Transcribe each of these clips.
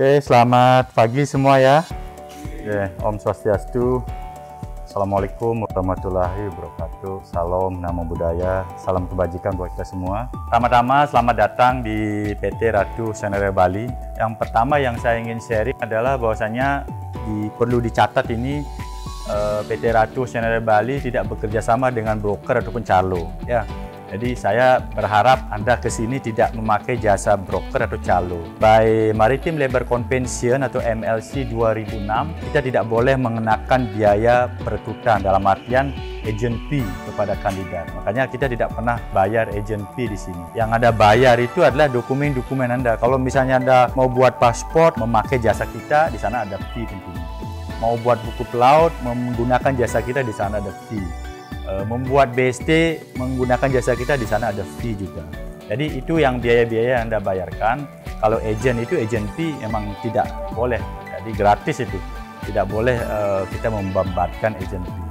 Oke, selamat pagi semua ya. Om Swastiastu. Assalamualaikum warahmatullahi wabarakatuh. Salam, namo buddhaya, salam kebajikan buat kita semua. Pertama-tama selamat datang di PT Ratu Senereo Bali. Yang pertama yang saya ingin sharing adalah bahwasanya perlu dicatat ini PT Ratu Senereo Bali tidak bekerja sama dengan broker ataupun calo. Ya. Jadi saya berharap Anda ke sini tidak memakai jasa broker atau calo. By Maritime Labour Convention atau MLC 2006, kita tidak boleh mengenakan biaya perekrutan dalam artian agent fee kepada kandidat. Makanya kita tidak pernah bayar agent fee di sini. Yang Anda bayar itu adalah dokumen-dokumen Anda. Kalau misalnya Anda mau buat paspor, memakai jasa kita, di sana ada fee tentunya. Mau buat buku pelaut, menggunakan jasa kita, di sana ada fee. Membuat BST menggunakan jasa kita, di sana ada fee juga. Jadi itu yang biaya-biaya yang Anda bayarkan. Kalau agent itu agent fee memang tidak boleh. Jadi gratis itu. Tidak boleh kita membambatkan agent fee.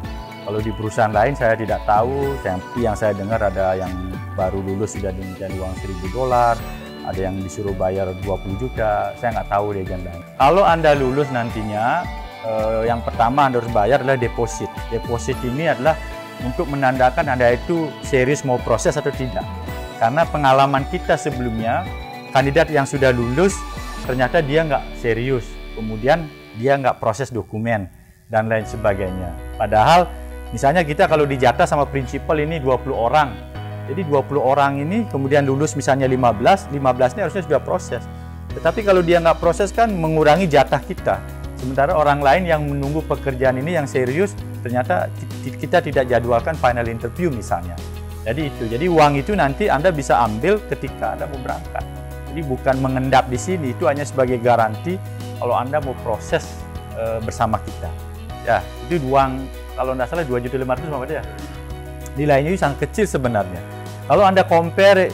Kalau di perusahaan lain saya tidak tahu. Yang saya dengar ada yang baru lulus sudah diminta uang $1.000, ada yang disuruh bayar 20 juta. Saya nggak tahu di agent lain. Kalau Anda lulus nantinya, yang pertama Anda harus bayar adalah deposit. Deposit ini adalah untuk menandakan Anda itu serius mau proses atau tidak. Karena pengalaman kita sebelumnya, kandidat yang sudah lulus, ternyata dia nggak serius. Kemudian dia nggak proses dokumen, dan lain sebagainya. Padahal, misalnya kita kalau dijatah sama prinsipal ini 20 orang. Jadi 20 orang ini kemudian lulus misalnya 15 ini harusnya sudah proses. Tetapi kalau dia nggak proses kan mengurangi jatah kita. Sementara orang lain yang menunggu pekerjaan ini yang serius, ternyata kita tidak jadwalkan final interview misalnya. Jadi itu. Jadi uang itu nanti Anda bisa ambil ketika Anda mau berangkat. Jadi bukan mengendap di sini, itu hanya sebagai garansi kalau Anda mau proses bersama kita. Ya, itu uang kalau tidak salah 2.500.000 apa ya. Nilainya itu sangat kecil sebenarnya. Kalau Anda compare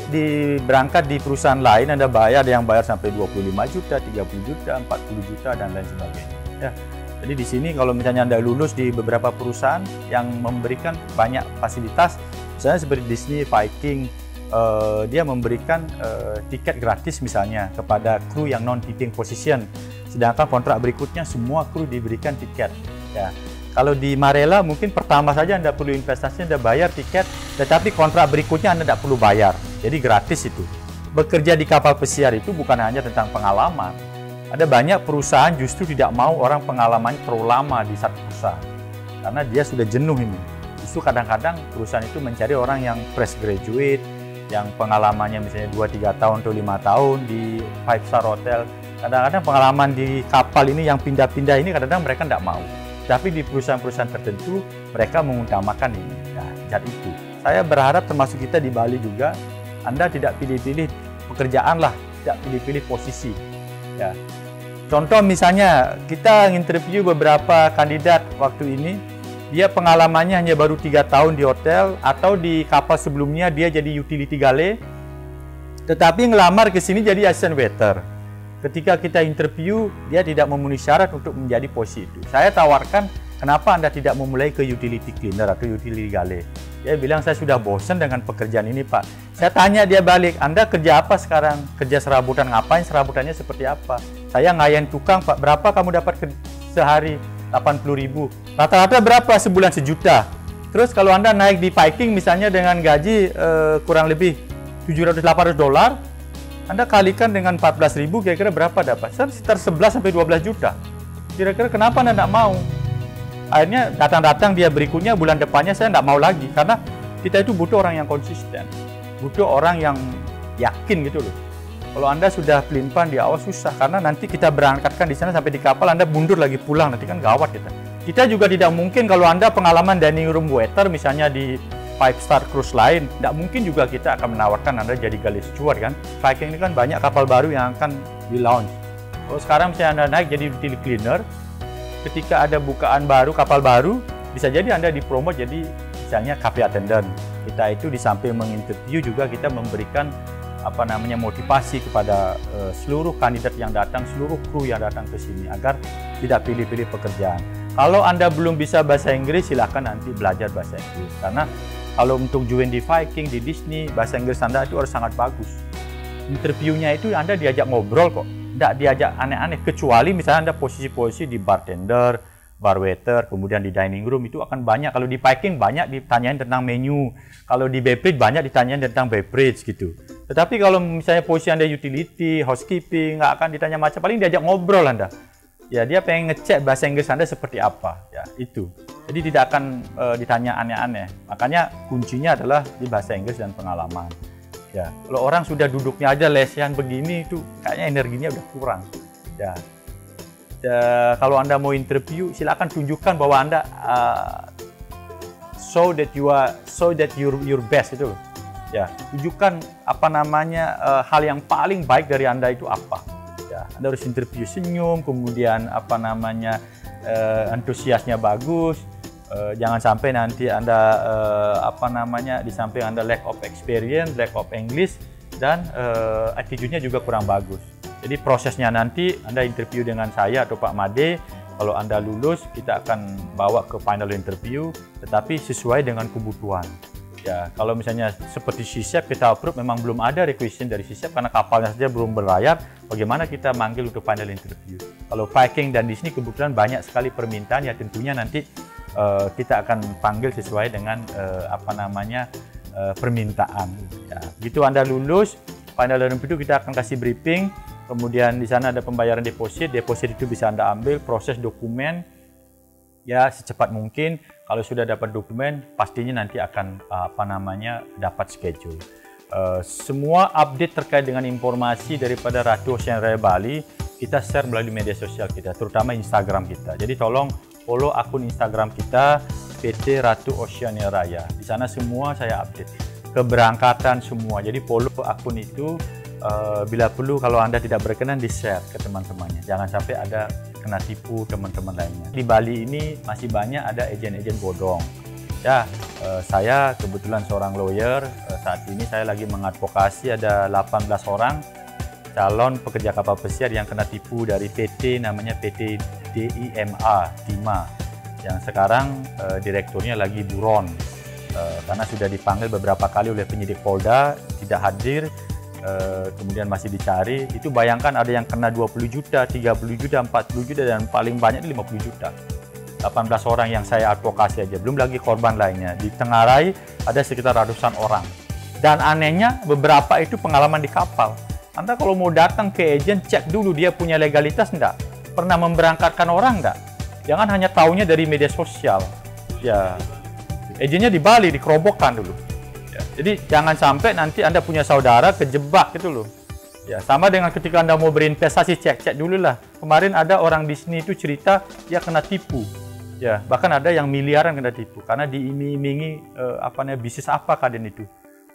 berangkat di perusahaan lain, Anda bayar, ada yang bayar sampai 25 juta, 30 juta, 40 juta, dan lain sebagainya. Ya. Jadi di sini kalau misalnya Anda lulus di beberapa perusahaan yang memberikan banyak fasilitas, misalnya seperti Disney, Viking, dia memberikan tiket gratis misalnya kepada kru yang non-tipping position. Sedangkan kontrak berikutnya semua kru diberikan tiket. Ya. Kalau di Marella mungkin pertama saja Anda perlu investasi, Anda bayar tiket, tetapi kontrak berikutnya Anda tidak perlu bayar. Jadi gratis itu. Bekerja di kapal pesiar itu bukan hanya tentang pengalaman. Ada banyak perusahaan justru tidak mau orang pengalamannya terlalu lama di satu perusahaan. Karena dia sudah jenuh ini. Justru kadang-kadang perusahaan itu mencari orang yang fresh graduate, yang pengalamannya misalnya 2-3 tahun atau 5 tahun di 5-star hotel. Kadang-kadang pengalaman di kapal ini yang pindah-pindah ini kadang-kadang mereka tidak mau. Tapi di perusahaan-perusahaan tertentu mereka mengutamakan ini. Nah, jadi itu. Saya berharap termasuk kita di Bali juga, Anda tidak pilih-pilih pekerjaan lah, tidak pilih-pilih posisi. Ya. Contoh misalnya kita interview beberapa kandidat waktu ini, dia pengalamannya hanya baru 3 tahun di hotel atau di kapal sebelumnya dia jadi utility galley, tetapi ngelamar ke sini jadi assistant waiter. Ketika kita interview, dia tidak memenuhi syarat untuk menjadi posisi itu. Saya tawarkan, kenapa Anda tidak memulai ke utility cleaner atau utility galley? Dia bilang, saya sudah bosan dengan pekerjaan ini, Pak. Saya tanya dia balik, Anda kerja apa sekarang? Kerja serabutan, ngapain serabutannya seperti apa? Saya ngayen tukang, Pak. Berapa kamu dapat sehari? 80.000. Rata-rata berapa sebulan? 1 juta. Terus kalau Anda naik di Viking misalnya dengan gaji kurang lebih $700-800, Anda kalikan dengan 14.000, kira-kira berapa dapat? Sekitar 11-12 juta. Kira-kira kenapa Anda tidak mau? Akhirnya datang-datang dia berikutnya, bulan depannya saya tidak mau lagi. Karena kita itu butuh orang yang konsisten. Butuh orang yang yakin gitu loh. Kalau Anda sudah pelin-pelan di awal susah. Karena nanti kita berangkatkan di sana sampai di kapal, Anda mundur lagi pulang. Nanti kan gawat kita. Kita juga tidak mungkin kalau Anda pengalaman dining room waiter misalnya di 5-star cruise lain, tidak mungkin juga kita akan menawarkan Anda jadi galley steward kan. Viking ini kan banyak kapal baru yang akan di launch. Kalau sekarang misalnya Anda naik jadi utility cleaner, ketika ada bukaan baru, kapal baru, bisa jadi Anda dipromot jadi misalnya cafe attendant. Kita itu di samping menginterview juga kita memberikan motivasi kepada seluruh kandidat yang datang, seluruh kru yang datang ke sini agar tidak pilih-pilih pekerjaan. Kalau Anda belum bisa bahasa Inggris, silahkan nanti belajar bahasa Inggris. Karena kalau untuk join di Viking, di Disney, bahasa Inggris Anda itu harus sangat bagus. Interviewnya itu Anda diajak ngobrol kok. tidak diajak aneh-aneh, kecuali misalnya Anda posisi-posisi di bartender, bar waiter, kemudian di dining room itu akan banyak. Kalau di packing banyak ditanyain tentang menu, kalau di beverage banyak ditanyain tentang beverage gitu. Tetapi kalau misalnya posisi Anda utility, housekeeping, nggak akan ditanya macam, paling diajak ngobrol Anda. Ya, dia pengen ngecek bahasa Inggris Anda seperti apa, ya itu. Jadi tidak akan ditanya aneh-aneh. Makanya kuncinya adalah di bahasa Inggris dan pengalaman. Ya, kalau orang sudah duduknya aja lesehan begini itu kayaknya energinya udah kurang. Ya, kalau Anda mau interview, silakan tunjukkan bahwa Anda show that you're best itu loh. Ya, tunjukkan apa namanya hal yang paling baik dari Anda itu apa. Ya, Anda harus interview senyum, kemudian apa namanya antusiasnya bagus. Jangan sampai nanti Anda apa namanya di samping Anda lack of experience, lack of English, dan attitude-nya juga kurang bagus. Jadi prosesnya nanti Anda interview dengan saya atau Pak Made, kalau Anda lulus kita akan bawa ke final interview, tetapi sesuai dengan kebutuhan. Ya, kalau misalnya seperti SeaChef kita approve, memang belum ada requisition dari SeaChef karena kapalnya saja belum berlayar, bagaimana kita manggil untuk final interview. Kalau packing dan di sini kebetulan banyak sekali permintaan, ya tentunya nanti kita akan panggil sesuai dengan apa namanya permintaan. Ya, begitu Anda lulus, final interview kita akan kasih briefing, kemudian di sana ada pembayaran deposit itu bisa Anda ambil, proses dokumen, ya secepat mungkin. Kalau sudah dapat dokumen, pastinya nanti akan apa namanya dapat schedule. Semua update terkait dengan informasi daripada Ratu Oceania Raya Bali kita share melalui media sosial kita, terutama Instagram kita. Jadi tolong follow akun Instagram kita PT Ratu Oceania Raya. Di sana semua saya update keberangkatan semua. Jadi follow akun itu. Bila perlu kalau Anda tidak berkenan di-share ke teman-temannya. Jangan sampai ada kena tipu teman-teman lainnya. Di Bali ini masih banyak ada agen-agen bodong. Ya, saya kebetulan seorang lawyer. Saat ini saya lagi mengadvokasi ada 18 orang calon pekerja kapal pesiar yang kena tipu dari PT namanya PT DIMA, yang sekarang direkturnya lagi buron karena sudah dipanggil beberapa kali oleh penyidik Polda, tidak hadir. Kemudian masih dicari. Itu bayangkan ada yang kena 20 juta, 30 juta, 40 juta, dan paling banyak 50 juta. 18 orang yang saya advokasi aja, belum lagi korban lainnya. Di Tenggarai ada sekitar ratusan orang. Dan anehnya beberapa itu pengalaman di kapal. Anda kalau mau datang ke agen, cek dulu dia punya legalitas enggak? Pernah memberangkatkan orang enggak? Jangan hanya taunya dari media sosial. Ya, agennya di Bali dikerobokkan dulu. Jadi jangan sampai nanti Anda punya saudara kejebak gitu loh. Ya, sama dengan ketika Anda mau berinvestasi, cek dulu lah. Kemarin ada orang di sini itu cerita dia kena tipu. Ya, bahkan ada yang miliaran kena tipu karena diiming-imingi bisnis apa kalian itu.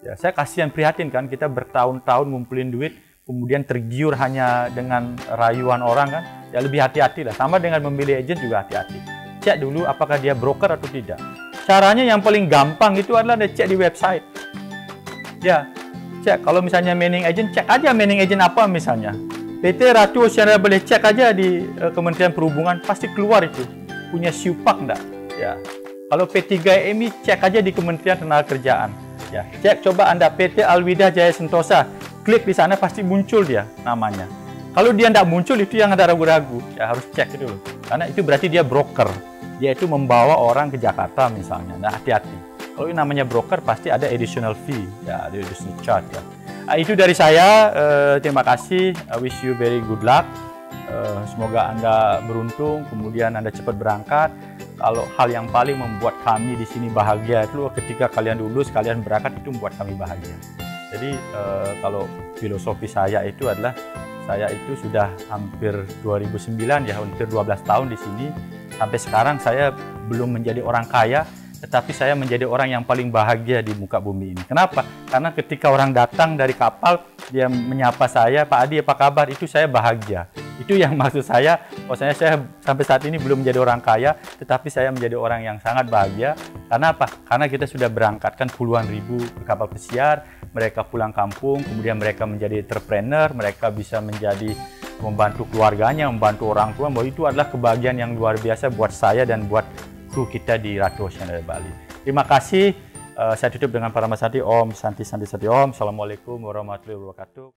Ya, saya kasihan prihatin kan, kita bertahun-tahun ngumpulin duit kemudian tergiur hanya dengan rayuan orang kan. Ya lebih hati-hati lah. Sama dengan memilih agen juga hati-hati. Cek dulu apakah dia broker atau tidak. Caranya yang paling gampang itu adalah cek di website. Ya, cek. Kalau misalnya manning agent, cek aja manning agent apa misalnya. PT Ratu Oceania boleh cek aja di Kementerian Perhubungan, pasti keluar itu. Punya siupak enggak? Ya. Kalau P3MI, cek aja di Kementerian Tenagakerjaan. Ya, cek coba Anda PT Alwida Jaya Sentosa, klik di sana pasti muncul dia namanya. Kalau dia enggak muncul itu yang ada ragu-ragu. Ya harus cek itu loh. Karena itu berarti dia broker. Dia itu membawa orang ke Jakarta misalnya. Nah, hati-hati. Kalau ini namanya broker pasti ada additional fee, ya ada additional charge ya. Itu dari saya, terima kasih. I wish you very good luck. Semoga Anda beruntung, kemudian Anda cepat berangkat. Kalau hal yang paling membuat kami di sini bahagia itu ketika kalian lulus, kalian berangkat itu membuat kami bahagia. Jadi kalau filosofi saya itu adalah saya itu sudah hampir 2009 ya, hampir 12 tahun di sini. Sampai sekarang saya belum menjadi orang kaya, tetapi saya menjadi orang yang paling bahagia di muka bumi ini. Kenapa? Karena ketika orang datang dari kapal, dia menyapa saya, Pak Adi apa kabar? Itu saya bahagia. Itu yang maksud saya, maksudnya saya sampai saat ini belum menjadi orang kaya, tetapi saya menjadi orang yang sangat bahagia. Karena apa? Karena kita sudah berangkatkan puluhan ribu kapal pesiar, mereka pulang kampung, kemudian mereka menjadi entrepreneur, mereka bisa menjadi membantu keluarganya, membantu orang tua, bahwa itu adalah kebahagiaan yang luar biasa buat saya dan buat kru kita di Ratu Oceania Raya Bali. Terima kasih. Saya tutup dengan para masati. Om Santi Santi Santi Om. Assalamualaikum warahmatullahi wabarakatuh.